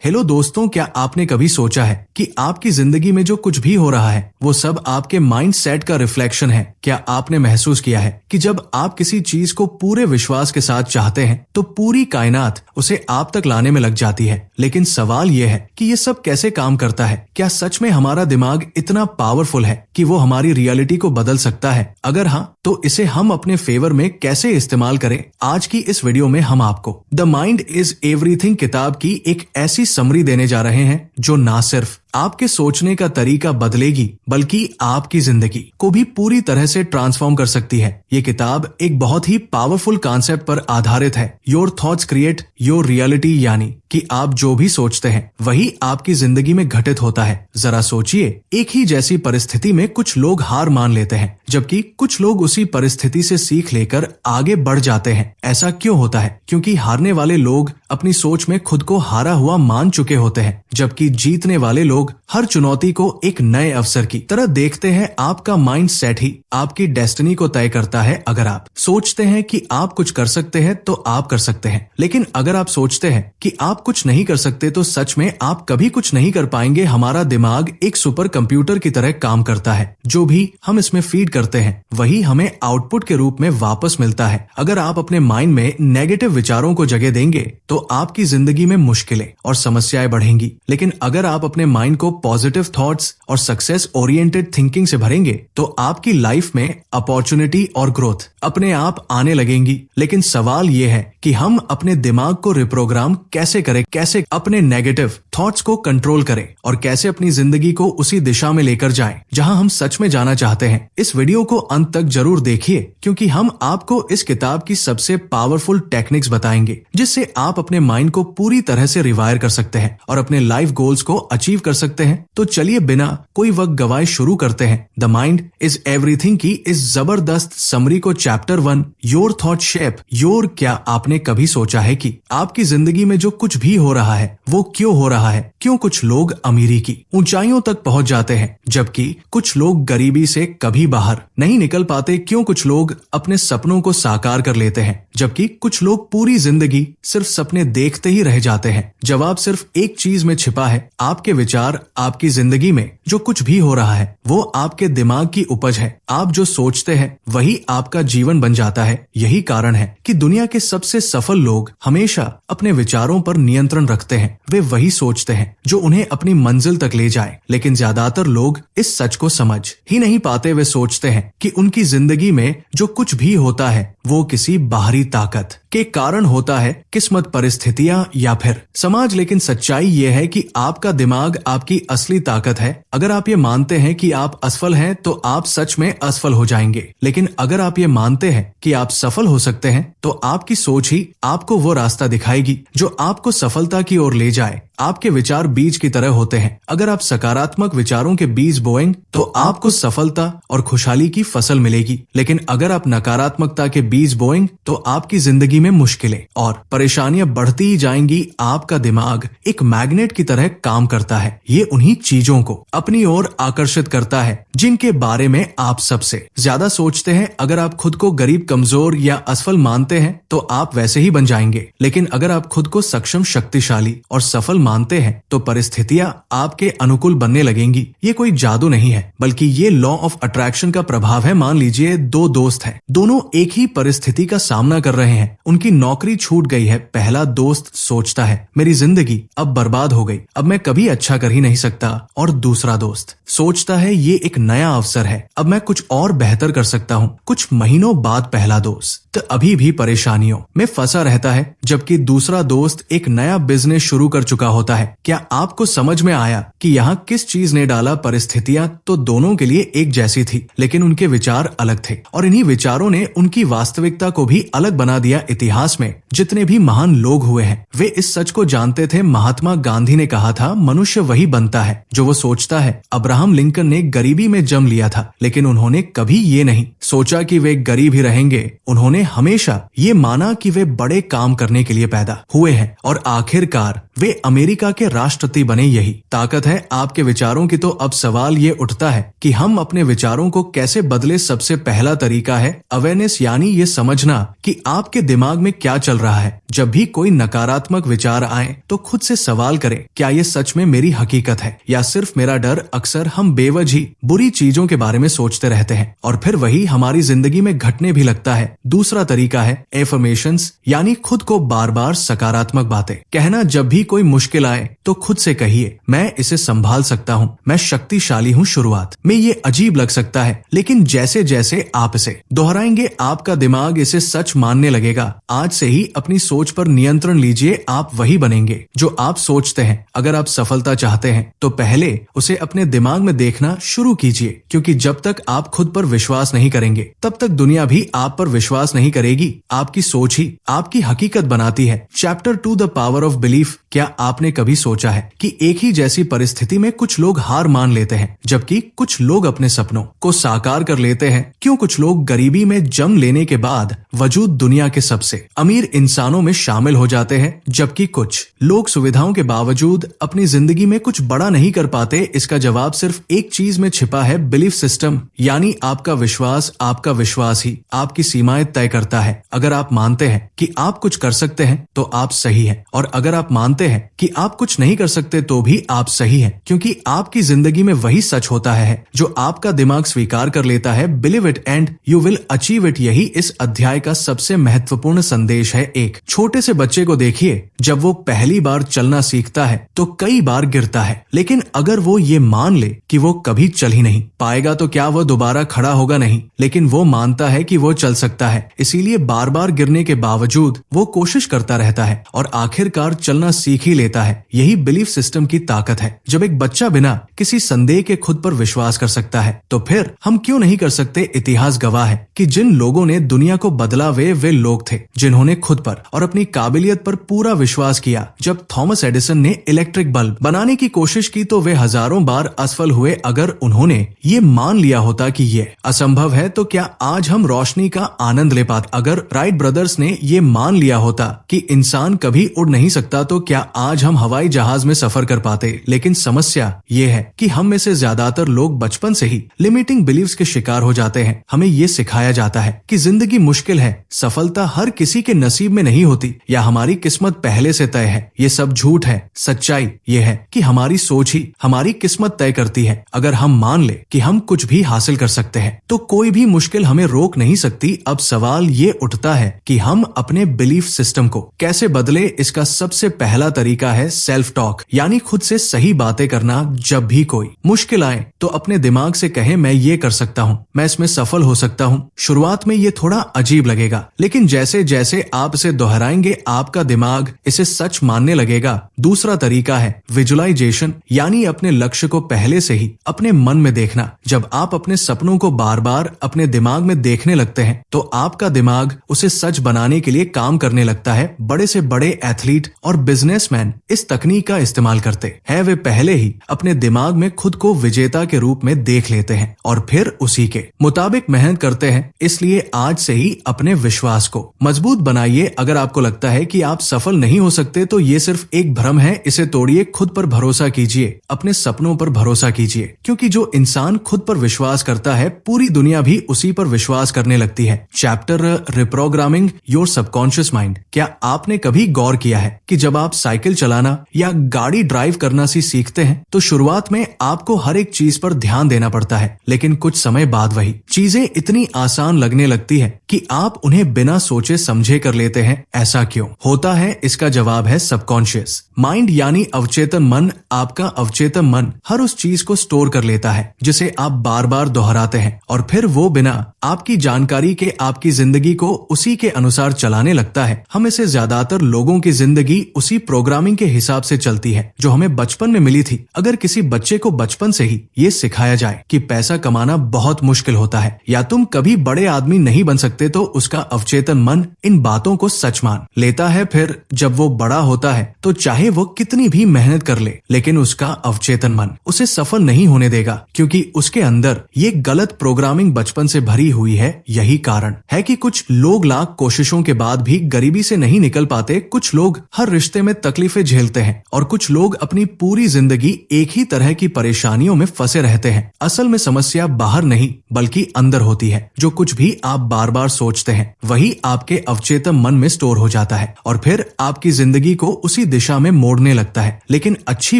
Hello दोस्तों, क्या आपने कभी सोचा है कि आपकी जिंदगी में जो कुछ भी हो रहा है वो सब आपके माइंड सेट का रिफ्लेक्शन है? क्या आपने महसूस किया है कि जब आप किसी चीज को पूरे विश्वास के साथ चाहते हैं तो पूरी कायनात उसे आप तक लाने में लग जाती है? लेकिन सवाल ये है कि ये सब कैसे काम करता है? क्या सच में हमारा दिमाग इतना पावरफुल है कि वो हमारी रियलिटी को बदल सकता है? अगर हाँ, तो इसे हम अपने फेवर में कैसे इस्तेमाल करें? आज की इस वीडियो में हम आपको द माइंड इज एवरीथिंग किताब की एक ऐसी समरी देने जा रहे हैं जो ना सिर्फ आपके सोचने का तरीका बदलेगी बल्कि आपकी जिंदगी को भी पूरी तरह से ट्रांसफॉर्म कर सकती है। ये किताब एक बहुत ही पावरफुल कॉन्सेप्ट पर आधारित है, your thoughts create your reality, यानी कि आप जो भी सोचते हैं वही आपकी जिंदगी में घटित होता है। जरा सोचिए, एक ही जैसी परिस्थिति में कुछ लोग हार मान लेते हैं जबकि कुछ लोग उसी परिस्थिति से सीख लेकर आगे बढ़ जाते हैं। ऐसा क्यों होता है? क्योंकि हारने वाले लोग अपनी सोच में खुद को हारा हुआ मान चुके होते हैं, जबकि जीतने वाले लोग हर चुनौती को एक नए अवसर की तरह देखते हैं। आपका माइंड सेट ही आपकी डेस्टिनी को तय करता है। अगर आप सोचते हैं कि आप कुछ कर सकते हैं तो आप कर सकते हैं, लेकिन अगर आप सोचते हैं कि आप कुछ नहीं कर सकते तो सच में आप कभी कुछ नहीं कर पाएंगे। हमारा दिमाग एक सुपर कंप्यूटर की तरह काम करता है। जो भी हम इसमें फीड करते हैं वही हमें आउटपुट के रूप में वापस मिलता है। अगर आप अपने माइंड में नेगेटिव विचारों को जगह देंगे तो आपकी जिंदगी में मुश्किलें और समस्याएं बढ़ेंगी, लेकिन अगर आप अपने माइंड को पॉजिटिव थॉट्स और सक्सेस ओरिएंटेड थिंकिंग से भरेंगे तो आपकी लाइफ में अपॉर्चुनिटी और ग्रोथ अपने आप आने लगेंगी। लेकिन सवाल ये है कि हम अपने दिमाग को रिप्रोग्राम कैसे करें, कैसे अपने नेगेटिव थॉट्स को कंट्रोल करें और कैसे अपनी जिंदगी को उसी दिशा में लेकर जाएं जहां हम सच में जाना चाहते हैं। इस वीडियो को अंत तक जरूर देखिए, क्योंकि हम आपको इस किताब की सबसे पावरफुल टेक्निक्स बताएंगे जिससे आप अपने माइंड को पूरी तरह से रिवायर कर सकते हैं और अपने लाइफ गोल्स को अचीव कर सकते हैं। तो चलिए बिना कोई वक्त गवाए शुरू करते हैं द माइंड इज एवरीथिंग की इस जबरदस्त समरी को। Chapter 1, your thought shape your. क्या आपने कभी सोचा है कि आपकी जिंदगी में जो कुछ भी हो रहा है वो क्यों हो रहा है? क्यों कुछ लोग अमीरी की ऊंचाइयों तक पहुंच जाते हैं जबकि कुछ लोग गरीबी से कभी बाहर नहीं निकल पाते? क्यों कुछ लोग अपने सपनों को साकार कर लेते हैं जबकि कुछ लोग पूरी जिंदगी सिर्फ सपने देखते ही रह जाते हैं? जवाब सिर्फ एक चीज में छिपा है, आपके विचार। आपकी जिंदगी में जो कुछ भी हो रहा है वो आपके दिमाग की उपज है। आप जो सोचते हैं वही आपका जीवन बन जाता है। यही कारण है कि दुनिया के सबसे सफल लोग हमेशा अपने विचारों पर नियंत्रण रखते हैं। वे वही सोचते हैं जो उन्हें अपनी मंजिल तक ले जाए। लेकिन ज्यादातर लोग इस सच को समझ ही नहीं पाते। वे सोचते हैं कि उनकी जिंदगी में जो कुछ भी होता है वो किसी बाहरी ताकत के कारण होता है, किस्मत, परिस्थितियां या फिर समाज। लेकिन सच्चाई ये है कि आपका दिमाग आपकी असली ताकत है। अगर आप ये मानते हैं कि आप असफल हैं तो आप सच में असफल हो जाएंगे, लेकिन अगर आप ये मानते हैं कि आप सफल हो सकते हैं तो आपकी सोच ही आपको वो रास्ता दिखाएगी जो आपको सफलता की ओर ले जाए। आपके विचार बीज की तरह होते हैं। अगर आप सकारात्मक विचारों के बीज बोएंगे तो आपको सफलता और खुशहाली की फसल मिलेगी, लेकिन अगर आप नकारात्मकता के बीज बोएंगे तो आपकी जिंदगी में मुश्किलें और परेशानियां बढ़ती ही जाएंगी। आपका दिमाग एक मैग्नेट की तरह काम करता है। ये उन्हीं चीजों को अपनी ओर आकर्षित करता है जिनके बारे में आप सबसे ज्यादा सोचते हैं। अगर आप खुद को गरीब, कमजोर या असफल मानते हैं तो आप वैसे ही बन जाएंगे, लेकिन अगर आप खुद को सक्षम, शक्तिशाली और सफल मानते हैं तो परिस्थितियां आपके अनुकूल बनने लगेंगी। ये कोई जादू नहीं है, बल्कि ये लॉ ऑफ अट्रैक्शन का प्रभाव है। मान लीजिए दो दोस्त हैं, दोनों एक ही परिस्थिति का सामना कर रहे हैं। उनकी नौकरी छूट गई है। पहला दोस्त सोचता है मेरी जिंदगी अब बर्बाद हो गई, अब मैं कभी अच्छा कर ही नहीं सकता। और दूसरा दोस्त सोचता है ये एक नया अवसर है, अब मैं कुछ और बेहतर कर सकता हूँ। कुछ महीनों बाद पहला दोस्त अभी भी परेशानियों में फंसा रहता है, जबकि दूसरा दोस्त एक नया बिजनेस शुरू कर चुका होता है। क्या आपको समझ में आया कि यहाँ किस चीज ने डाला? परिस्थितियां तो दोनों के लिए एक जैसी थी, लेकिन उनके विचार अलग थे और इन्हीं विचारों ने उनकी वास्तविकता को भी अलग बना दिया। इतिहास में जितने भी महान लोग हुए हैं वे इस सच को जानते थे। महात्मा गांधी ने कहा था मनुष्य वही बनता है जो वो सोचता है। अब्राहम लिंकन ने गरीबी में जन्म लिया था, लेकिन उन्होंने कभी ये नहीं सोचा कि वे गरीब ही रहेंगे। उन्होंने हमेशा ये माना कि वे बड़े काम करने के लिए पैदा हुए हैं और आखिरकार वे अमेरिका अमेरिका के राष्ट्रपति बने। यही ताकत है आपके विचारों की। तो अब सवाल ये उठता है कि हम अपने विचारों को कैसे बदले। सबसे पहला तरीका है अवेयरनेस, यानी ये समझना कि आपके दिमाग में क्या चल रहा है। जब भी कोई नकारात्मक विचार आए तो खुद से सवाल करें, क्या ये सच में मेरी हकीकत है या सिर्फ मेरा डर। अक्सर हम बेवजह बुरी चीजों के बारे में सोचते रहते हैं और फिर वही हमारी जिंदगी में घटने भी लगता है। दूसरा तरीका है एफर्मेशंस, यानी खुद को बार बार सकारात्मक बातें कहना। जब भी कोई मुश्किल आए तो खुद से कहिए, मैं इसे संभाल सकता हूँ, मैं शक्तिशाली हूँ। शुरुआत में ये अजीब लग सकता है, लेकिन जैसे जैसे आप इसे दोहराएंगे आपका दिमाग इसे सच मानने लगेगा। आज से ही अपनी सोच पर नियंत्रण लीजिए, आप वही बनेंगे जो आप सोचते हैं। अगर आप सफलता चाहते हैं तो पहले उसे अपने दिमाग में देखना शुरू कीजिए, क्योंकि जब तक आप खुद पर विश्वास नहीं करेंगे तब तक दुनिया भी आप पर विश्वास नहीं करेगी। आपकी सोच ही आपकी हकीकत बनाती है। Chapter 2 the power of belief. क्या आपने कभी सोचा है कि एक ही जैसी परिस्थिति में कुछ लोग हार मान लेते हैं जबकि कुछ लोग अपने सपनों को साकार कर लेते हैं? क्यों कुछ लोग गरीबी में जम लेने के बाद वजूद दुनिया के सबसे अमीर इंसानों में शामिल हो जाते हैं, जबकि कुछ लोग सुविधाओं के बावजूद अपनी जिंदगी में कुछ बड़ा नहीं कर पाते? इसका जवाब सिर्फ एक चीज में छिपा है, बिलीफ सिस्टम, यानी आपका विश्वास। आपका विश्वास ही आपकी सीमाएं तय करता है। अगर आप मानते हैं कि आप कुछ कर सकते हैं तो आप सही हैं, और अगर आप मानते हैं कि आप कुछ नहीं कर सकते तो भी आप सही हैं, क्योंकि आपकी जिंदगी में वही सच होता है जो आपका दिमाग स्वीकार कर लेता है। Believe it and you will achieve it. यही इस अध्याय का सबसे महत्वपूर्ण संदेश है। एक छोटे से बच्चे को देखिए, जब वो पहली बार चलना सीखता है तो कई बार गिरता है, लेकिन अगर वो ये मान ले कि वो कभी चल ही नहीं पाएगा तो क्या वो दोबारा खड़ा होगा? नहीं, लेकिन वो मानता है कि वो चल सकता है, इसीलिए बार बार गिरने के बावजूद वो कोशिश करता रहता है और आखिरकार चलना सीख ही लेता है। यही बिलीफ सिस्टम की ताकत है। जब एक बच्चा बिना किसी संदेह के खुद पर विश्वास कर सकता है तो फिर हम क्यों नहीं कर सकते? इतिहास गवाह है कि जिन लोगों ने दुनिया को बदला वे लोग थे जिन्होंने खुद पर और अपनी काबिलियत पर पूरा विश्वास किया। जब थॉमस एडिसन ने इलेक्ट्रिक बल्ब बनाने की कोशिश की तो वे हजारों बार असफल हुए। अगर उन्होंने ये मान लिया होता कि ये असंभव है तो क्या आज हम रोशनी का आनंद ले पाते? अगर राइट ब्रदर्स ने ये मान लिया होता कि इंसान कभी उड़ नहीं सकता तो क्या आज हम हवाई जहाज में सफर कर पाते? लेकिन समस्या ये है कि हम में से ज्यादातर लोग बचपन से ही लिमिटिंग बिलीव्स के शिकार हो जाते हैं। हमें ये सिखाया जाता है कि जिंदगी मुश्किल है, सफलता हर किसी के नसीब में नहीं होती, या हमारी किस्मत पहले से तय है। ये सब झूठ है। सच्चाई ये है कि हमारी सोच ही हमारी किस्मत तय करती है। अगर हम मान ले कि हम कुछ भी हासिल कर सकते हैं तो कोई भी मुश्किल हमें रोक नहीं सकती। अब सवाल ये उठता है कि हम अपने बिलीफ सिस्टम को कैसे बदले? इसका सबसे पहला तरीका है सेल्फ टॉक, यानी खुद से सही बातें करना। जब भी कोई मुश्किल आए तो अपने दिमाग से कहे, मैं ये कर सकता हूँ, मैं इसमें सफल हो सकता हूँ। शुरुआत में ये थोड़ा अजीब लगेगा, लेकिन जैसे जैसे आप इसे दोहराएंगे आपका दिमाग इसे सच मानने लगेगा। दूसरा तरीका है विजुअलाइजेशन, यानी अपने लक्ष्य को पहले से ही अपने मन में देखना। जब आप अपने सपनों को बार बार अपने दिमाग में देखने लगते हैं तो आपका दिमाग उसे सच बनाने के लिए काम करने लगता है। बड़े से बड़े एथलीट और बिजनेसमैन इस तकनीक का इस्तेमाल करते हैं। वे पहले ही अपने दिमाग में खुद को विजेता के रूप में देख लेते हैं और फिर उसी के मुताबिक मेहनत करते हैं। इसलिए आज से ही अपने विश्वास को मजबूत बनाइए। अगर आपको लगता है कि आप सफल नहीं हो सकते तो ये सिर्फ एक भ्रम है, इसे तोड़िए। खुद पर भरोसा कीजिए, अपने सपनों पर भरोसा कीजिए, क्योंकि जो इंसान खुद पर विश्वास करता है पूरी दुनिया भी उसी पर विश्वास करने लगती है। Chapter reprogramming your subconscious mind. क्या आपने कभी गौर किया है कि जब आप साइकिल चलाना या गाड़ी ड्राइव करना सीखते हैं तो शुरुआत में आपको हर एक चीज पर ध्यान देना पड़ता है, लेकिन कुछ समय बाद वही चीजें इतनी आसान लगने लगती है कि आप उन्हें बिना सोचे समझे कर लेते हैं। ऐसा क्यों होता है? इसका जवाब है सबकॉन्शियस माइंड, यानी अवचेतन मन। आपका अवचेतन मन हर उस चीज को स्टोर कर लेता है जिसे आप बार बार दोहराते हैं, और फिर वो बिना आपकी जानकारी के आपकी जिंदगी को उसी के अनुसार चलाने लगता है। हम इसे ज्यादातर लोगों की जिंदगी उसी प्रोग्रामिंग के हिसाब से चलती है जो हमें बचपन में मिली थी। अगर किसी बच्चे को बचपन से ही ये सिखाया जाए कि पैसा कमाना बहुत मुश्किल होता है या तुम कभी बड़े आदमी नहीं बन सकते तो उसका अवचेतन मन इन बातों को सच मान लेता है। फिर जब वो बड़ा होता है तो चाहे वो कितनी भी मेहनत कर ले, लेकिन उसका अवचेतन मन उसे सफल नहीं होने देगा, क्योंकि उसके अंदर ये गलत प्रोग्रामिंग बचपन से भरी हुई है। यही कारण है कि कुछ लोग लाख कोशिशों के बाद भी गरीबी से नहीं निकल पाते। कुछ लोग हर रिश्ते में तकलीफें झेलते हैं और कुछ लोग अपनी पूरी जिंदगी एक ही तरह की परेशानियों में फंसे रहते हैं। असल में समस्या बाहर नहीं बल्कि अंदर होती है। जो कुछ भी आप बार बार सोचते हैं वही आपके अवचेतन मन में स्टोर हो जाता है और फिर आपकी जिंदगी को उसी दिशा में मोड़ने लगता है। लेकिन अच्छी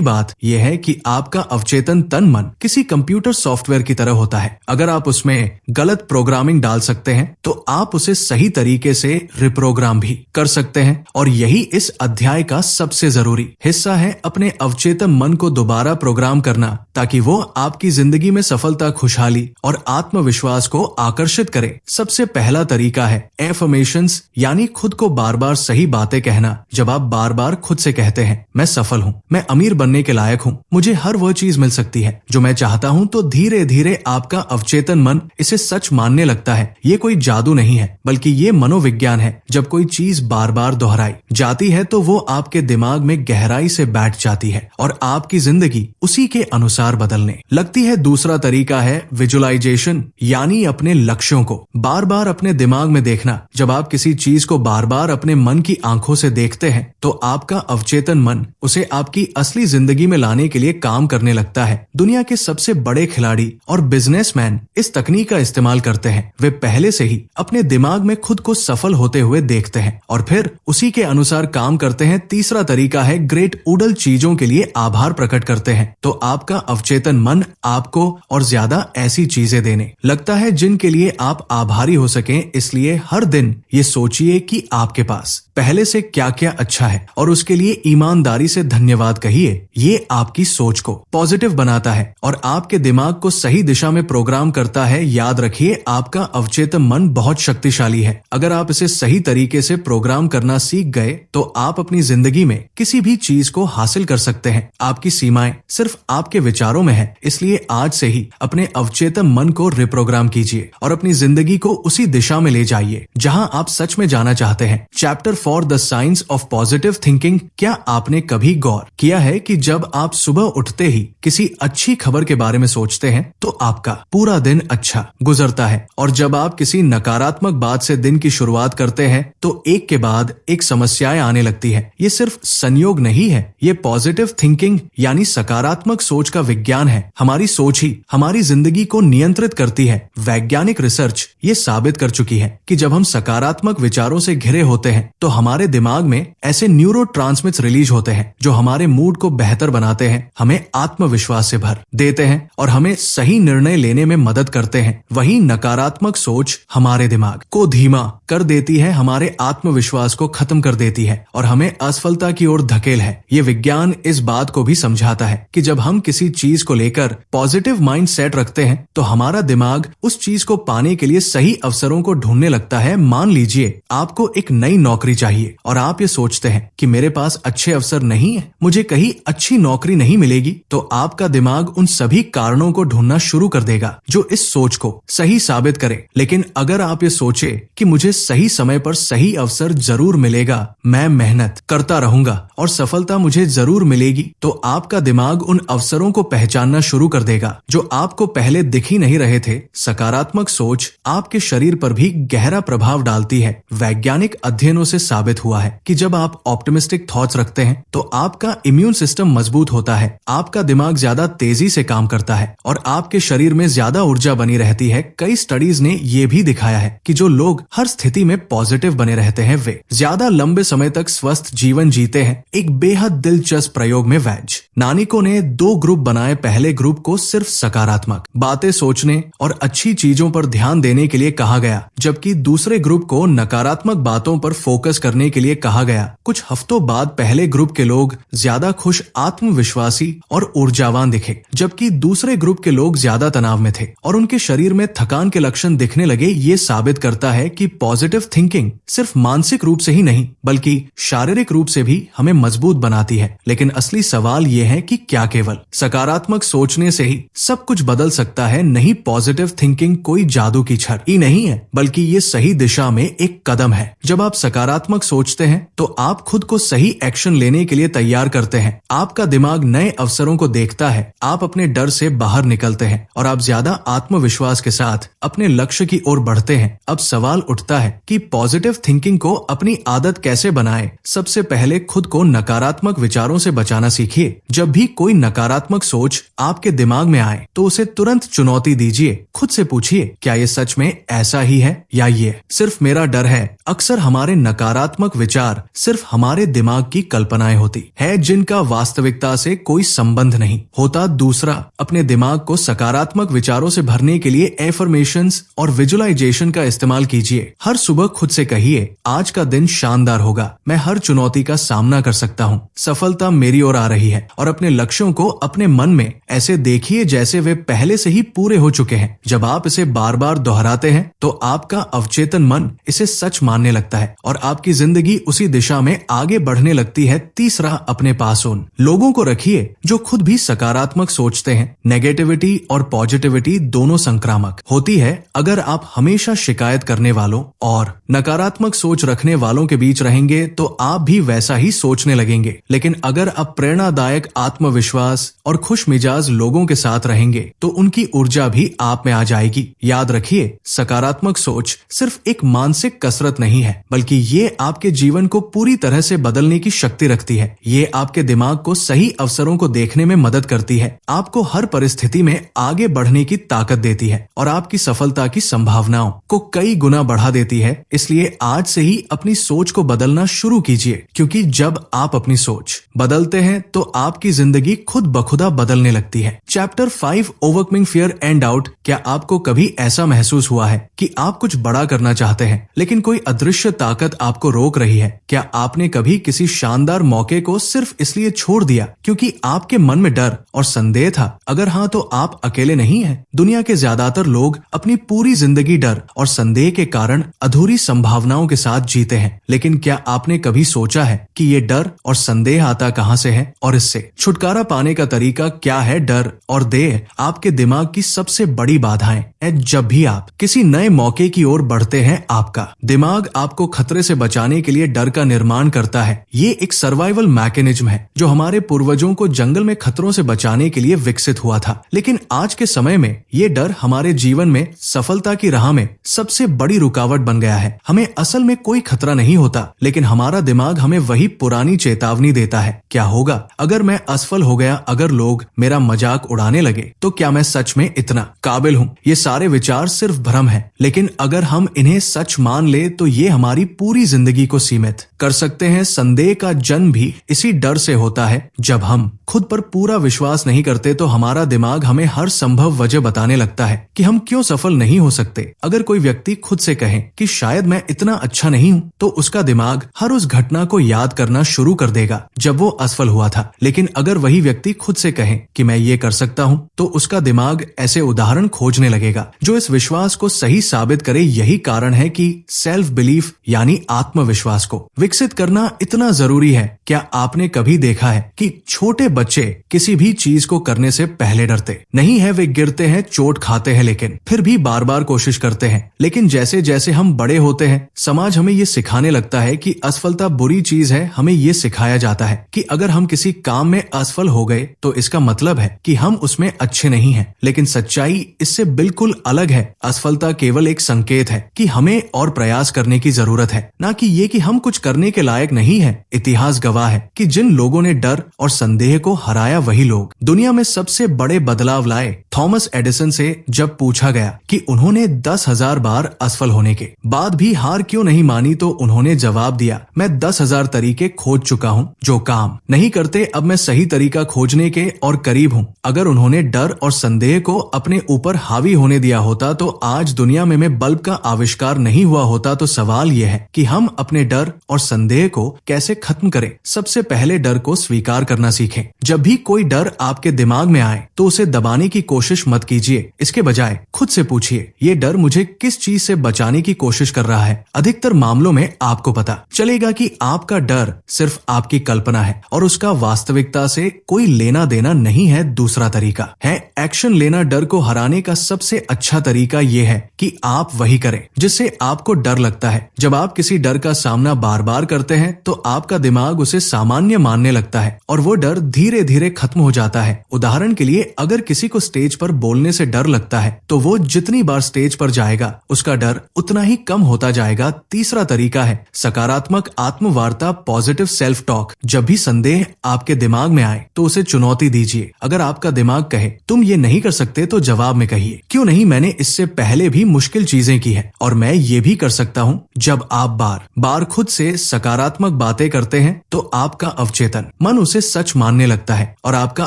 बात यह है कि आपका अवचेतन तन मन किसी कंप्यूटर सॉफ्टवेयर की तरह होता है। अगर आप उसमें गलत प्रोग्रामिंग डाल सकते हैं तो आप उसे सही तरीके से रिप्रोग्राम भी कर सकते हैं। और यही इस अध्याय का सबसे जरूरी हिस्सा है, अपने अवचेतन मन को दोबारा प्रोग्राम करना ताकि वो आपकी जिंदगी में सफलता, खुशहाली और आत्मविश्वास को आकर्षित करे। सबसे पहला तरीका है एफर्मेशंस, यानी खुद को बार बार सही बातें कहना। जब आप बार बार खुद से कहते हैं मैं सफल हूँ, मैं अमीर बनने के लायक हूँ, मुझे हर वह चीज मिल सकती है जो मैं चाहता हूँ, तो धीरे धीरे आपका अवचेतन मन इसे सच मानने लगता है। ये कोई जादू नहीं है बल्कि ये मनोविज्ञान है। जब कोई चीज बार बार दोहराई जाती है तो वो आपके दिमाग में गहराई से बैठ जाती है और आपकी जिंदगी उसी के अनुसार बदलने लगती है। दूसरा तरीका है विजुअलाइजेशन, यानी अपने लक्ष्यों को बार बार अपने दिमाग में देखना। जब आप किसी चीज को बार बार अपने मन की आंखों से देखते हैं तो आपका अवचेतन मन उसे आपकी असली जिंदगी में लाने के लिए काम करने लगता है। दुनिया के सबसे बड़े खिलाड़ी और बिजनेसमैन इस तकनीक का इस्तेमाल करते हैं। वे पहले से ही अपने दिमाग में खुद को सफल होते हुए देखते हैं और फिर उसी के अनुसार काम करते हैं। तीसरा तरीका है ग्रेट उडल चीजों के लिए आभार प्रकट करते हैं तो आपका अवचेतन मन आपको और ज्यादा ऐसी चीजें देने लगता है जिनके लिए आप आभारी हो सकें। इसलिए हर दिन ये सोचिए कि आपके पास पहले से क्या क्या अच्छा है और उसके लिए ईमानदारी से धन्यवाद कहिए। ये आपकी सोच को पॉजिटिव बनाता है और आपके दिमाग को सही दिशा में प्रोग्राम करता है। याद रखिए, आपका अवचेतन मन बहुत शक्तिशाली है। अगर आप इसे सही तरीके से प्रोग्राम करना सीख गए तो आप अपनी जिंदगी में किसी भी चीज को हासिल कर सकते हैं। आपकी सीमाएं सिर्फ आपके विचारों में है। इसलिए आज से ही अपने अवचेतन मन को रिप्रोग्राम कीजिए और अपनी जिंदगी को उसी दिशा में ले जाइए जहां आप सच में जाना चाहते हैं। Chapter for the science of positive thinking. क्या आपने कभी गौर किया है कि जब आप सुबह उठते ही किसी अच्छी खबर के बारे में सोचते हैं तो आपका पूरा दिन अच्छा गुजरता है, और जब आप किसी नकारात्मक बात से दिन की शुरुआत करते हैं तो एक के बाद एक समस्याएं आने लगती है। ये सिर्फ संयोग नहीं है, ये पॉजिटिव थिंकिंग यानी सकारात्मक सोच का विज्ञान है। हमारी सोच ही हमारी जिंदगी को नियंत्रित करती है। वैज्ञानिक रिसर्च ये साबित कर चुकी है कि जब हम सकारात्मक विचारों से घिरे होते हैं तो हमारे दिमाग में ऐसे न्यूरोट्रांसमिट्स रिलीज होते हैं जो हमारे मूड को बेहतर बनाते हैं, हमें आत्मविश्वास से भर देते हैं और हमें सही निर्णय लेने में मदद करते हैं। वहीं नकारात्मक सोच हमारे दिमाग को धीमा कर देती है, हमारे आत्मविश्वास को खत्म कर देती है और हमें असफलता की ओर धकेल है। ये विज्ञान इस बात को भी समझाता है कि जब हम किसी चीज को लेकर पॉजिटिव माइंड सेट रखते हैं तो हमारा दिमाग उस चीज को पाने के लिए सही अवसरों को ढूंढने लगता है। मान लीजिए आपको एक नई नौकरी चाहिए और आप ये सोचते हैं कि मेरे पास अच्छे अवसर नहीं है, मुझे कहीं अच्छी नौकरी नहीं मिलेगी, तो आपका दिमाग उन सभी कारणों को ढूंढना शुरू कर देगा जो इस सोच को सही साबित करे। लेकिन अगर आप ये सोचे कि मुझे सही समय पर सही अवसर जरूर मिलेगा, मैं मेहनत करता रहूंगा और सफलता मुझे जरूर मिलेगी, तो आपका दिमाग उन अवसरों को पहचानना शुरू कर देगा जो आपको पहले दिख ही नहीं रहे थे। सकारात्मक सोच आपके शरीर पर भी गहरा प्रभाव डालती है। वैज्ञानिक अध्ययनों से साबित हुआ है कि जब आप ऑप्टिमिस्टिक थॉट्स रखते हैं तो आपका इम्यून सिस्टम मजबूत होता है, आपका दिमाग ज्यादा तेजी से काम करता है और आपके शरीर में ज्यादा ऊर्जा बनी रहती है। कई स्टडीज ने ये भी दिखाया है कि जो लोग हर स्थिति में पॉजिटिव बने रहते हैं वे ज्यादा लंबे समय तक स्वस्थ जीवन जीते हैं। एक बेहद दिलचस्प प्रयोग में वैज्ञानिकों ने 2 ग्रुप बनाए। पहले ग्रुप को सिर्फ सकारात्मक बातें सोचने और अच्छी चीजों पर ध्यान देने के लिए कहा गया, जबकि दूसरे ग्रुप को नकारात्मक बातों पर फोकस करने के लिए कहा गया। कुछ हफ्तों बाद पहले ग्रुप के लोग ज्यादा खुश, आत्मविश्वासी और ऊर्जावान दिखे, जबकि दूसरे ग्रुप के लोग ज्यादा तनाव में थे और उनके शरीर में थकान के लक्षण दिखने लगे। ये साबित करता है कि पॉजिटिव थिंकिंग सिर्फ मानसिक रूप से ही नहीं बल्कि शारीरिक रूप से भी हमें मजबूत बनाती है। लेकिन असली सवाल ये है कि क्या केवल सकारात्मक सोचने से ही सब कुछ बदल सकता है? नहीं, पॉजिटिव थिंकिंग कोई जादू की छड़ी नहीं है बल्कि ये सही दिशा में एक कदम है। जब आप सकारात्मक सोचते हैं तो आप खुद को सही एक्शन लेने के लिए तैयार करते हैं। आपका दिमाग नए अवसरों को देखता है, आप अपने डर से बाहर निकलते हैं और आप ज्यादा आत्मविश्वास के साथ अपने लक्ष्य की ओर बढ़ते हैं। अब सवाल उठता है कि पॉजिटिव थिंकिंग को अपनी आदत कैसे बनाएं? सबसे पहले खुद को नकारात्मक विचारों से बचाना सीखिए। जब भी कोई नकारात्मक सोच आपके दिमाग में आए तो उसे तुरंत चुनौती दीजिए। खुद से पूछिए, क्या ये सच में ऐसा ही है या ये सिर्फ मेरा डर है? अक्सर हमारे नकारात्मक विचार सिर्फ हमारे दिमाग की कल्पनाएं होती है, जिनका वास्तविकता से कोई संबंध नहीं होता। दूसरा, अपने दिमाग को सकारात्मक विचारों से भरने के लिए एफर्मेशंस और विजुअलाइजेशन का इस्तेमाल कीजिए। हर सुबह खुद से कहिए, आज का दिन शानदार होगा, मैं हर चुनौती का सामना कर सकता हूँ, सफलता मेरी ओर आ रही है। और अपने लक्ष्यों को अपने मन में ऐसे देखिए जैसे वे पहले से ही पूरे हो चुके हैं। जब आप इसे बार बार दोहराते हैं तो आपका अवचेतन मन इसे सच मानने लगता है और आपकी जिंदगी उसी दिशा में आगे बढ़ने लगती है। तीसरा, अपने पास उन लोगों को रखिए जो खुद भी सकारात्मक सोचते हैं। नेगेटिविटी और पॉजिटिविटी दोनों संक्रामक होती है। अगर आप हमेशा शिकायत करने वालों और नकारात्मक सोच रखने वालों के बीच रहेंगे तो आप भी वैसा ही सोचने लगेंगे। लेकिन अगर आप प्रेरणादायक, आत्मविश्वास और खुश मिजाज लोगों के साथ रहेंगे तो उनकी ऊर्जा भी आप में आ जाएगी। याद रखिए, सकारात्मक सोच सिर्फ एक मानसिक कसरत नहीं है, बल्कि ये आपके जीवन को पूरी तरह से बदलने की शक्ति रखती है। ये आपके दिमाग को सही अवसरों को देखने में मदद करती है, आपको हर परिस्थिति में आगे बढ़ने की ताकत देती है और आपकी सफलता की संभावनाओं को कई गुना बढ़ा देती है। इसलिए आज से ही अपनी सोच को बदलना शुरू कीजिए, क्योंकि जब आप अपनी सोच बदलते हैं तो आपकी जिंदगी खुद बखुदा बदलने लगती है। Chapter 5, overcoming fear and doubt. क्या आपको कभी ऐसा महसूस हुआ है कि आप कुछ बड़ा करना चाहते हैं लेकिन कोई अदृश्य ताकत आपको रोक रही है? क्या आपने कभी किसी शानदार मौके को सिर्फ इसलिए छोड़ दिया क्योंकि आपके मन में डर और संदेह था? अगर हाँ, तो आप अकेले नहीं हैं। दुनिया के ज्यादातर लोग अपनी पूरी जिंदगी डर और संदेह के कारण अधूरी संभावनाओं के साथ जीते हैं। लेकिन क्या आपने कभी सोचा है कि ये डर और संदेह आता कहाँ से है और इससे छुटकारा पाने का तरीका क्या है? डर और देह आपके दिमाग की सबसे बड़ी बाधाएं हैं। जब भी आप किसी नए मौके की ओर बढ़ते हैं, आपका दिमाग आपको खतरे से बचाने के लिए डर का निर्माण करता है। ये एक सर्वाइवल मैकेनिज्म है जो हमारे पूर्वजों को जंगल में खतरों से बचाने के लिए विकसित हुआ था। लेकिन आज के समय में ये डर हमारे जीवन में सफलता की राह में सबसे बड़ी रुकावट बन गया है। हमें असल में कोई खतरा नहीं होता, लेकिन हमारा दिमाग हमें वही पुरानी चेतावनी देता है। क्या होगा अगर मैं असफल हो गया? अगर लोग मेरा मजाक उड़ाने लगे तो क्या मैं सच में इतना काबिल हूँ? ये सारे विचार सिर्फ भ्रम है, लेकिन अगर हम इन्हें सच मान ले तो ये हमारी पूरी जिंदगी को सीमित कर सकते हैं। संदेह का जन्म भी इसी डर से होता है। जब हम खुद पर पूरा विश्वास नहीं करते तो हमारा दिमाग हमें हर संभव वजह बताने लगता है कि हम क्यों सफल नहीं हो सकते। अगर कोई व्यक्ति खुद से कहे कि शायद मैं इतना अच्छा नहीं हूँ, तो उसका दिमाग हर उस घटना को याद करना शुरू कर देगा जब वो असफल हुआ था। लेकिन अगर वही व्यक्ति खुद से कहे कि मैं ये कर सकता हूँ, तो उसका दिमाग ऐसे उदाहरण खोजने लगेगा जो इस विश्वास को सही साबित करे। यही कारण है कि सेल्फ बिलीफ यानी आत्मविश्वास को विकसित करना इतना जरूरी है। क्या आपने कभी देखा है कि छोटे बच्चे किसी भी चीज को करने से पहले डरते नहीं है? वे गिरते हैं, चोट खाते हैं, लेकिन फिर भी बार बार कोशिश करते हैं। लेकिन जैसे जैसे हम बड़े होते हैं, समाज हमें ये सिखाने लगता है कि असफलता बुरी चीज है। हमें ये सिखाया जाता है कि अगर हम किसी काम में असफल हो गए तो इसका मतलब है कि हम उसमें अच्छे नहीं हैं। लेकिन सच्चाई इससे बिल्कुल अलग है। असफलता केवल एक संकेत है कि हमें और प्रयास करने की जरूरत है, ना कि ये कि हम कुछ करने के लायक नहीं है। इतिहास गवाह है कि जिन लोगों ने डर और संदेह को हराया, वही लोग दुनिया में सबसे बड़े बदलाव लाए। थॉमस एडिसन से जब पूछा गया कि उन्होंने 10,000 बार असफल होने के बाद भी हार क्यों नहीं मानी, तो उन्होंने जवाब दिया, मैं 10,000 तरीके खोज चुका हूँ जो काम नहीं करते। अब मैं सही तरीका खोजने के और करीब हूँ। अगर उन्होंने डर और संदेह को अपने ऊपर हावी होने दिया होता तो आज दुनिया में बल्ब का आविष्कार नहीं हुआ होता। तो सवाल यह है कि हम अपने डर और संदेह को कैसे खत्म करें? सबसे पहले डर को स्वीकार करना सीखें। जब भी कोई डर आपके दिमाग में आए तो उसे दबाने की कोशिश मत कीजिए। इसके बजाय खुद से पूछिए, ये डर मुझे किस चीज से बचाने की कोशिश कर रहा है? अधिकतर मामलों में आपको पता चलेगा कि आपका डर सिर्फ आपकी कल्पना है और उसका वास्तविकता से कोई लेना देना नहीं है। दूसरा तरीका है एक्शन लेना। डर को हराने का सबसे अच्छा तरीका यह है कि आप वही करें जिससे आपको डर लगता है। जब आप किसी डर का सामना बार बार करते हैं तो आपका दिमाग उसे सामान्य मानने लगता है और वो डर धीरे धीरे खत्म हो जाता है। उदाहरण के लिए, अगर किसी को स्टेज पर बोलने से डर लगता है, तो वो जितनी बार स्टेज पर जाएगा उसका डर उतना ही कम होता जाएगा। तीसरा तरीका है सकारात्मक आत्मवार्ता, पॉजिटिव सेल्फ टॉक। जब भी संदेह आपके दिमाग में आए तो उसे चुनौती दीजिए। अगर आपका दिमाग कहे तुम ये नहीं कर सकते, तो जवाब में कहिए क्यों नहीं, मैंने इससे पहले भी मुश्किल चीजें की है और मैं ये भी कर सकता हूँ। जब आप बार बार खुद से सकारात्मक बातें करते हैं तो आपका अवचेतन मन उसे सच मानने लगता है और आपका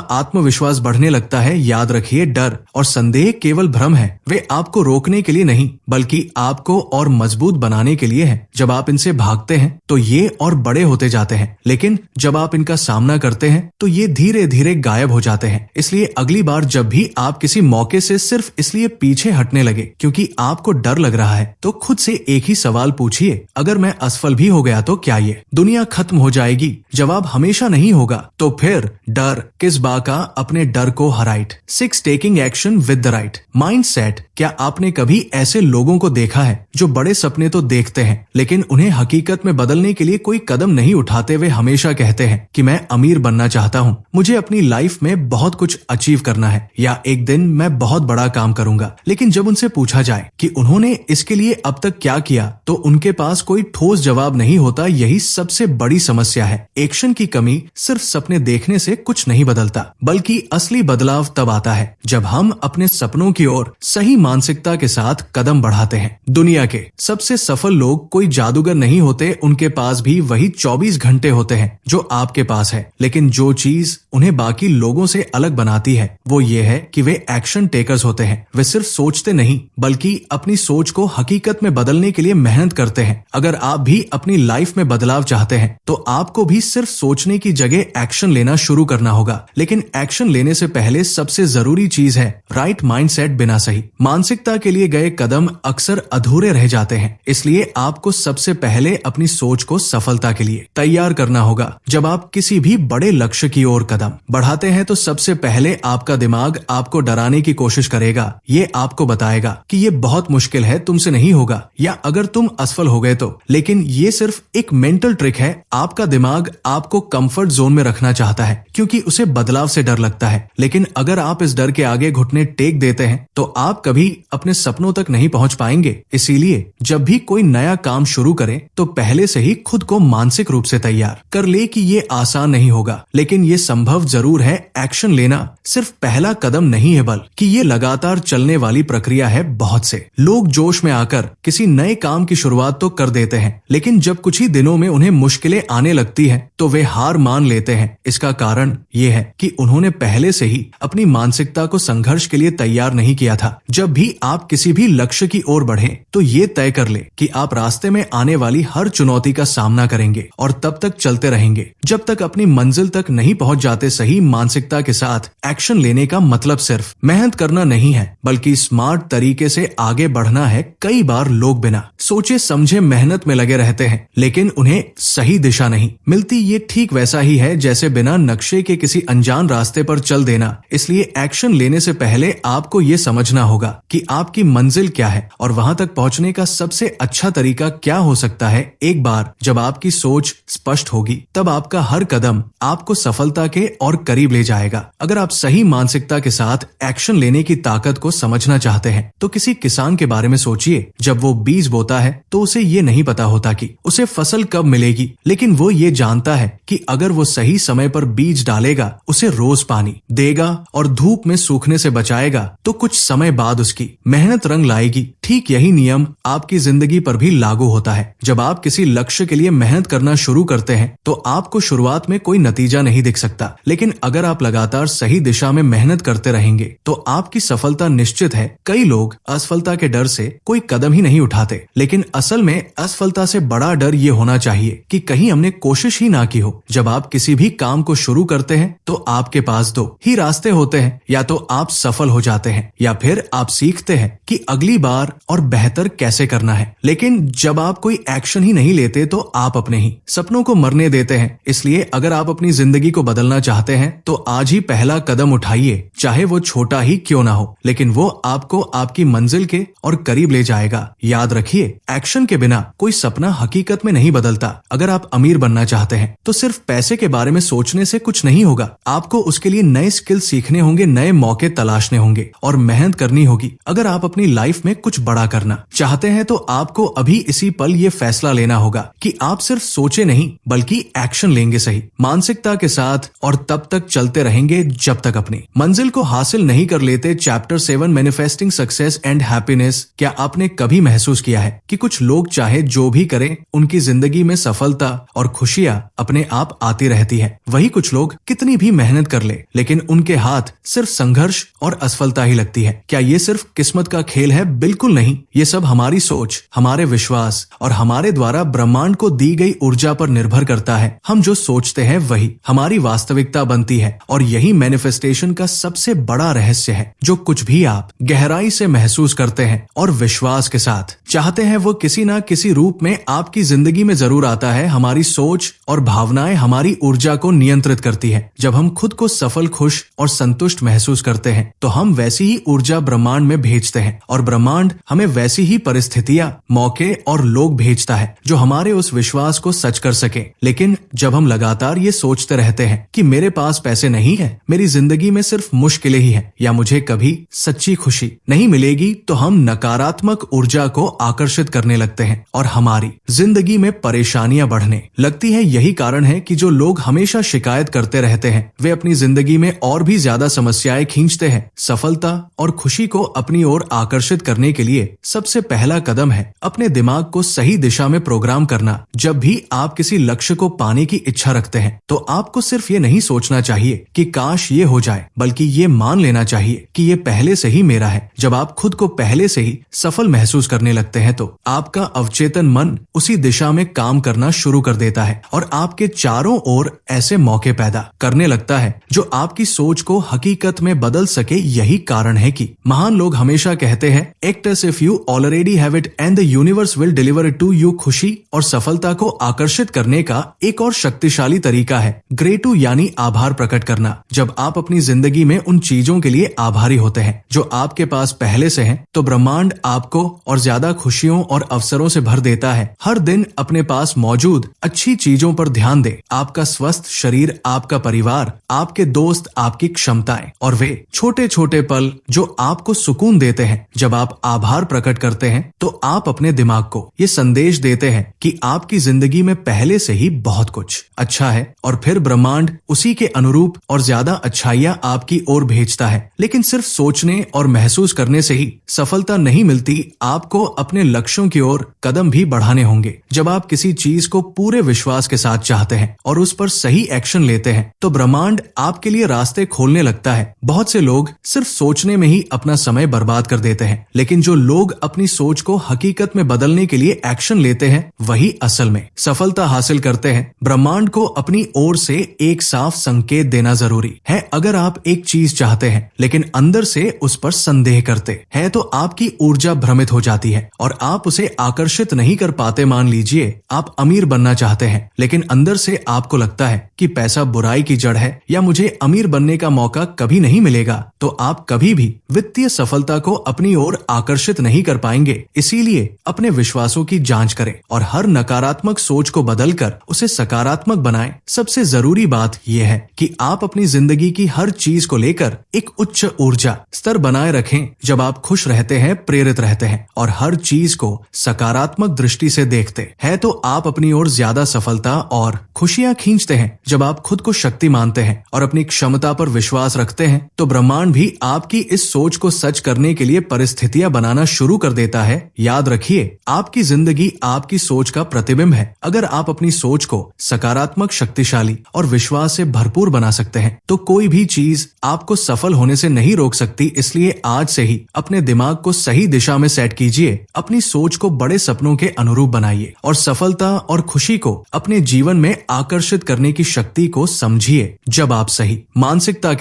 आत्मविश्वास बढ़ने लगता है। याद रखिए, डर और संदेह केवल भ्रम है। वे आपको रोकने के लिए नहीं बल्कि आपको और मजबूत बनाने के लिए है। जब आप इनसे भागते हैं तो ये और बड़े होते जाते हैं, लेकिन जब आप इनका सामना करते हैं तो ये धीरे धीरे गायब हो जाते हैं। इसलिए अगली बार जब भी आप किसी मौके से सिर्फ इसलिए पीछे हटने लगे क्योंकि आपको डर लग रहा है, तो खुद से एक ही सवाल पूछिए, अगर मैं असफल भी हो गया तो क्या ये दुनिया खत्म हो जाएगी? जवाब हमेशा नहीं होगा। तो फिर डर किस बात का? अपने डर को हराइट। 6 taking action with the right mindset. क्या आपने कभी ऐसे लोगों को देखा है जो बड़े सपने तो देखते हैं लेकिन उन्हें हकीकत में बदलने के लिए कोई कदम नहीं उठाते? वे हमेशा कहते हैं कि मैं अमीर बनना चाहता हूँ, मुझे अपनी लाइफ में बहुत कुछ अचीव करना है, या एक दिन मैं बहुत बड़ा काम करूंगा। लेकिन जब उनसे पूछा जाए कि उन्होंने इसके लिए अब तक क्या किया, तो उनके पास कोई ठोस जवाब नहीं होता। यही सबसे बड़ी समस्या है। एक्शन की कमी सिर्फ सपने देखने से कुछ नहीं बदलता, बल्कि असली बदलाव तब आता है जब हम अपने सपनों की ओर सही मानसिकता के साथ कदम बढ़ाते हैं। दुनिया के सबसे सफल लोग कोई जादूगर नहीं होते, उनके पास भी वही 24 घंटे होते हैं जो आपके पास है। लेकिन जो चीज उन्हें बाकी लोगों से अलग बनाती है वो ये है कि वे एक्शन टेकर्स होते हैं। वे सिर्फ सोचते नहीं बल्कि अपनी सोच को हकीकत में बदलने के लिए मेहनत करते हैं। अगर आप भी अपनी लाइफ में बदलाव चाहते हैं तो आपको भी सिर्फ सोचने की जगह एक्शन लेना शुरू करना होगा। लेकिन एक्शन लेने से पहले सबसे जरूरी चीज है राइट माइंडसेट। बिना सही मानसिकता के लिए गए कदम अक्सर अधूरे रह जाते हैं। इसलिए आपको सबसे पहले अपनी सोच को सफलता के लिए तैयार करना होगा। जब आप किसी भी बड़े लक्ष्य की ओर कदम बढ़ाते हैं तो सबसे पहले आपका दिमाग आपको डराने की कोशिश करेगा। ये आपको बताएगा कि ये बहुत मुश्किल है, तुमसे नहीं होगा, या अगर तुम असफल हो गए तो। लेकिन ये सिर्फ एक मेंटल ट्रिक है। आपका दिमाग आपको कंफर्ट जोन में रखना चाहता है क्योंकि उसे बदलाव से डर लगता है। लेकिन अगर आप इस डर के आगे घुटने टेक देते हैं तो आप कभी अपने सपनों तक नहीं पहुंच पाएंगे। इसीलिए जब भी कोई नया काम शुरू करें तो पहले से ही खुद को मानसिक रूप से तैयार कर ले कि ये आसान नहीं होगा, लेकिन ये संभव जरूर है। एक्शन लेना सिर्फ पहला कदम नहीं है बल्कि ये लगातार चलने वाली प्रक्रिया है। बहुत से लोग जोश में आकर किसी नए काम की शुरुआत तो कर देते हैं, लेकिन जब कुछ ही दिनों में उन्हें मुश्किलें आने लगती हैं तो वे हार मान लेते हैं। इसका कारण ये है कि उन्होंने पहले से ही अपनी मानसिकता को संघर्ष के लिए तैयार नहीं किया था। जब भी आप किसी भी लक्ष्य की ओर बढ़ें तो ये तय कर ले कि आप रास्ते में आने वाली हर चुनौती का सामना करेंगे और तब तक चलते रहेंगे जब तक अपनी मंजिल तक नहीं पहुंच जाते। सही मानसिकता के साथ एक्शन लेने का मतलब सिर्फ मेहनत करना नहीं है बल्कि स्मार्ट तरीके से आगे बढ़ना है। कई बार लोग बिना सोचे समझे मेहनत में लगे रहते हैं लेकिन उन्हें सही दिशा नहीं मिलती। ये ठीक वैसा ही है जैसे बिना नक्शे के किसी अनजान रास्ते पर चल देना। इसलिए एक्शन लेने से पहले आपको ये समझना होगा कि आपकी मंजिल क्या है और वहां तक पहुंचने का सबसे अच्छा तरीका क्या हो सकता है। एक बार जब आपकी सोच स्पष्ट होगी तब आपका हर कदम आपको सफलता के और करीब ले जाएगा। अगर आप सही मानसिकता के साथ एक्शन लेने की ताकत को समझना चाहते हैं तो किसी किसान के बारे में सोचिए। जब वो बीज बोता है तो उसे ये नहीं पता होता कि उसे फसल कब मिलेगी, लेकिन वो ये जानता है कि अगर वो सही समय पर बीज डालेगा, उसे रोज पानी देगा और धूप में सूखने से बचाएगा तो कुछ समय बाद उसकी मेहनत रंग लाएगी। ठीक यही नियम आपकी जिंदगी पर भी लागू होता है। जब आप किसी लक्ष्य के लिए मेहनत करना शुरू करते हैं तो आपको शुरुआत में कोई नतीजा नहीं दिख सकता, लेकिन अगर आप लगातार सही दिशा में मेहनत करते रहेंगे तो आपकी सफलता निश्चित है। कई लोग असफलता के डर से कोई कदम ही नहीं उठाते, लेकिन असल में असफलता से बड़ा डर ये होना चाहिए कि कहीं हमने कोशिश ही ना की हो। जब आप किसी भी काम को शुरू करते हैं तो आपके पास दो ही रास्ते होते हैं, या तो आप सफल हो जाते हैं या फिर आप सीखते हैं कि अगली बार और बेहतर कैसे करना है। लेकिन जब आप कोई एक्शन ही नहीं लेते तो आप अपने ही सपनों को मरने देते हैं। इसलिए अगर आप अपनी जिंदगी को बदलना चाहते हैं तो आज ही पहला कदम उठाइए, चाहे वो छोटा ही क्यों ना हो, लेकिन वो आपको आपकी मंजिल के और करीब ले जाएगा। याद रखिए, एक्शन के बिना कोई सपना हकीकत में नहीं बदलता। अगर आप अमीर बनना चाहते हैं तो सिर्फ पैसे के बारे में सोचने से कुछ नहीं होगा। आपको उसके लिए नए स्किल सीखने होंगे, नए मौके मौके तलाशने होंगे और मेहनत करनी होगी। अगर आप अपनी लाइफ में कुछ बड़ा करना चाहते हैं तो आपको अभी इसी पल ये फैसला लेना होगा कि आप सिर्फ सोचे नहीं बल्कि एक्शन लेंगे, सही मानसिकता के साथ, और तब तक चलते रहेंगे जब तक अपनी मंजिल को हासिल नहीं कर लेते। Chapter 7 manifesting success and happiness. क्या आपने कभी महसूस किया है कि कुछ लोग चाहे जो भी करें उनकी जिंदगी में सफलता और खुशियां अपने आप आती रहती है? वही कुछ लोग कितनी भी मेहनत कर ले लेकिन उनके हाथ सिर्फ संघर्ष और असफलता ही लगती है। क्या ये सिर्फ किस्मत का खेल है? बिल्कुल नहीं। ये सब हमारी सोच, हमारे विश्वास और हमारे द्वारा ब्रह्मांड को दी गई ऊर्जा पर निर्भर करता है। हम जो सोचते हैं वही हमारी वास्तविकता बनती है और यही मैनिफेस्टेशन का सबसे बड़ा रहस्य है। जो कुछ भी आप गहराई से महसूस करते हैं और विश्वास के साथ चाहते हैं वो किसी ना किसी रूप में आपकी जिंदगी में जरूर आता है। हमारी सोच और भावनाएं हमारी ऊर्जा को नियंत्रित करती है। जब हम खुद को सफल, खुश और संतुष्ट महसूस करते हैं तो हम वैसी ही ऊर्जा ब्रह्मांड में भेजते हैं और ब्रह्मांड हमें वैसी ही परिस्थितियां, मौके और लोग भेजता है जो हमारे उस विश्वास को सच कर सके। लेकिन जब हम लगातार ये सोचते रहते हैं कि मेरे पास पैसे नहीं है, मेरी जिंदगी में सिर्फ मुश्किलें ही हैं या मुझे कभी सच्ची खुशी नहीं मिलेगी, तो हम नकारात्मक ऊर्जा को आकर्षित करने लगते हैं और हमारी जिंदगी में परेशानियां बढ़ने लगती है। यही कारण है कि जो लोग हमेशा शिकायत करते रहते हैं वे अपनी जिंदगी में और भी ज्यादा समस्याएं खींचते हैं। सफलता और खुशी को अपनी ओर आकर्षित करने के लिए सबसे पहला कदम है अपने दिमाग को सही दिशा में प्रोग्राम करना। जब भी आप किसी लक्ष्य को पाने की इच्छा रखते हैं तो आपको सिर्फ ये नहीं सोचना चाहिए कि काश ये हो जाए, बल्कि ये मान लेना चाहिए कि ये पहले से ही मेरा है। जब आप खुद को पहले से ही सफल महसूस करने लगते हैं तो आपका अवचेतन मन उसी दिशा में काम करना शुरू कर देता है और आपके चारों ओर ऐसे मौके पैदा करने लगता है जो आपकी सोच को हकीकत में बदल सके। यही कारण है कि महान लोग हमेशा कहते हैं, act as if you already have it and the universe will deliver it to you. खुशी और सफलता को आकर्षित करने का एक और शक्तिशाली तरीका है ग्रेटू, यानी आभार प्रकट करना। जब आप अपनी जिंदगी में उन चीजों के लिए आभारी होते हैं जो आपके पास पहले से हैं, तो ब्रह्मांड आपको और ज्यादा खुशियों और अवसरों से भर देता है। हर दिन अपने पास मौजूद अच्छी चीजों पर ध्यान दे। आपका स्वस्थ शरीर, आपका परिवार, आपके दोस्त, आपकी क्षमताएं और वे छोटे छोटे पल जो आपको सुकून देते हैं। जब आप आभार प्रकट करते हैं तो आप अपने दिमाग को ये संदेश देते हैं कि आपकी जिंदगी में पहले से ही बहुत कुछ अच्छा है और फिर ब्रह्मांड उसी के अनुरूप और ज्यादा अच्छाइयां आपकी ओर भेजता है। लेकिन सिर्फ सोचने और महसूस करने से ही सफलता नहीं मिलती, आपको अपने लक्ष्यों की ओर कदम भी बढ़ाने होंगे। जब आप किसी चीज को पूरे विश्वास के साथ चाहते हैं और उस पर सही एक्शन लेते हैं तो ब्रह्मांड आपके लिए रास्ते खोलने लगता है। बहुत से लोग सिर्फ सोचने में ही अपना समय बर्बाद कर देते हैं, लेकिन जो लोग अपनी सोच को हकीकत में बदलने के लिए एक्शन लेते हैं वही असल में सफलता हासिल करते हैं। ब्रह्मांड को अपनी ओर से एक साफ संकेत देना जरूरी है। अगर आप एक चीज चाहते हैं लेकिन अंदर से उस पर संदेह करते हैं तो आपकी ऊर्जा भ्रमित हो जाती है और आप उसे आकर्षित नहीं कर पाते। मान लीजिए आप अमीर बनना चाहते हैं लेकिन अंदर से आपको लगता है कि पैसा बुराई की जड़ है या मुझे अमीर बनने का मौका कभी नहीं मिलेगा, तो आप कभी भी वित्तीय सफलता को अपनी ओर आकर्षित नहीं कर पाएंगे। इसीलिए अपने विश्वासों की जांच करें और हर नकारात्मक सोच को बदलकर उसे सकारात्मक बनाएं। सबसे जरूरी बात यह है कि आप अपनी जिंदगी की हर चीज को लेकर एक उच्च ऊर्जा स्तर बनाए रखें। जब आप खुश रहते हैं, प्रेरित रहते हैं और हर चीज को सकारात्मक दृष्टि से देखते हैं तो आप अपनी ओर ज्यादा सफलता और खुशियां खींचते हैं। जब आप खुद को शक्ति मानते हैं और अपनी क्षमता पर विश्वास रखते हैं तो ब्रह्मांड भी आपकी इस सोच को सच करने के लिए परिस्थितियां बनाना शुरू कर देता है। याद रखिए, आपकी जिंदगी आपकी सोच का प्रतिबिंब है। अगर आप अपनी सोच को सकारात्मक, शक्तिशाली और विश्वास से भरपूर बना सकते हैं तो कोई भी चीज आपको सफल होने से नहीं रोक सकती। इसलिए आज से ही अपने दिमाग को सही दिशा में सेट कीजिए, अपनी सोच को बड़े सपनों के अनुरूप बनाइए और सफलता और खुशी को अपने जीवन में आकर्षित करने की शक्ति को समझिए। जब आप सही मानसिकता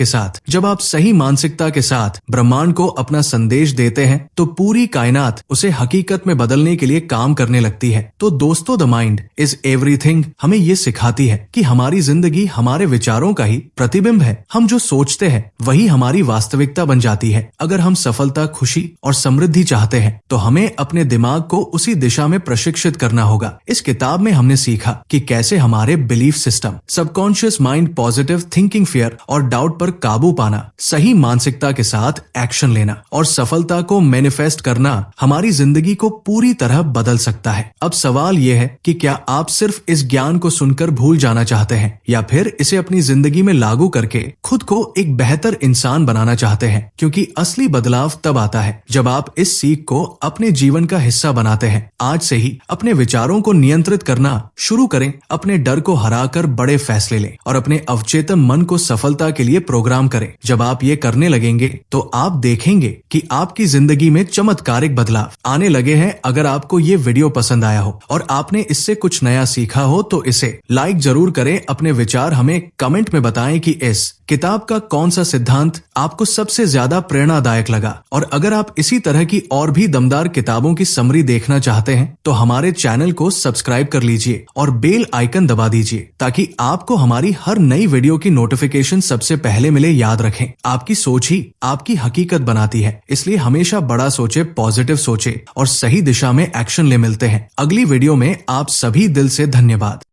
के साथ ब्रह्मांड को अपना संदेश देते हैं तो पूरी कायनात उसे हकीकत में बदलने के लिए काम करने लगती है। तो दोस्तों, द माइंड इज एवरीथिंग हमें ये सिखाती है कि हमारी जिंदगी हमारे विचारों का ही प्रतिबिंब है। हम जो सोचते हैं वही हमारी वास्तविकता बन जाती है। अगर हम सफलता, खुशी और समृद्धि चाहते हैं तो हमें अपने दिमाग को उसी दिशा में प्रशिक्षित करना होगा। इस किताब में हमने सीखा कि कैसे हमारे belief system, subconscious mind, positive thinking, fear और डाउट पर काबू पाना सही मानसिकता के साथ एक्शन लेना और सफलता को मैनिफेस्ट करना हमारी जिंदगी को पूरी तरह बदल सकता है। अब सवाल यह है कि क्या आप सिर्फ इस ज्ञान को सुनकर भूल जाना चाहते हैं या फिर इसे अपनी जिंदगी में लागू करके खुद को एक बेहतर इंसान बनाना चाहते हैं, क्योंकि असली बदलाव तब आता है जब आप इस सीख को अपने जीवन का हिस्सा बनाते हैं। आज से ही अपने विचारों को नियंत्रित करना शुरू करें, अपने डर को हराकर बड़े फैसले लें और अपने अवचेतन मन को सफलता के लिए प्रोग्राम करें। जब आप ये करने लगेंगे तो आप देखेंगे कि आपकी जिंदगी में चमत्कारिक बदलाव आने लगे हैं। अगर आपको ये वीडियो पसंद आया हो और आपने इससे कुछ नया सीखा हो तो इसे लाइक जरूर करें। अपने विचार हमें कमेंट में बताएं कि इस किताब का कौन सा सिद्धांत आपको सबसे ज्यादा प्रेरणादायक लगा। और अगर आप इसी तरह की और भी दमदार किताबों की समरी देखना चाहते हैं तो हमारे चैनल को सब्सक्राइब कर लीजिए और बेल आइकन दबा दीजिए ताकि आपको हमारी हर नई वीडियो की नोटिफिकेशन सबसे पहले मिले। याद रखें, आपकी सोच ही आपकी हकीकत बनाती है, इसलिए हमेशा बड़ा सोचे, पॉजिटिव सोचे और सही दिशा में एक्शन ले। मिलते हैं अगली वीडियो में। आप सभी दिल से धन्यवाद।